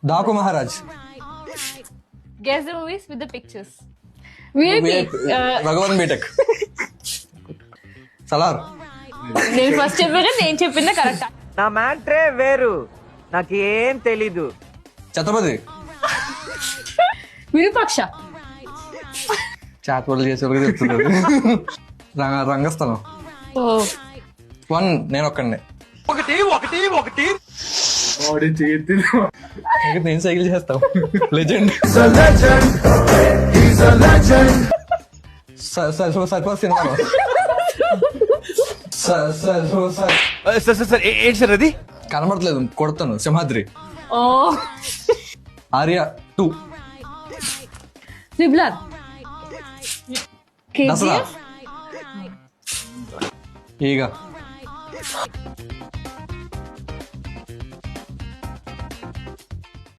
Daaku Maharaaj. Guess the movies with the pictures. VIP. Bhagwan BTech. Salaar. నేను first చెప్పాను, నేను చెప్పిందే కరెక్ట్. నా మ్యాట్రే వేరు, నాకు ఏం తెలీదు. ఛత్రపతి. విరూపాక్ష. చాట్ వల్ల చేసే చెప్తున్నారు. రంగస్థలం. ఓ 1 నేను ఒక్కడే. నేను సైకిల్ చేస్తావు. లెజెండ్. సరిపోదు సినిమాలో. సార్ ఏంటి సార్ అది? కనబడట్లేదు, కొడతాను. సింహాద్రి. ఓ ఆర్య 2. ట్రిబులర్. దసరా. KGF. ఈగ.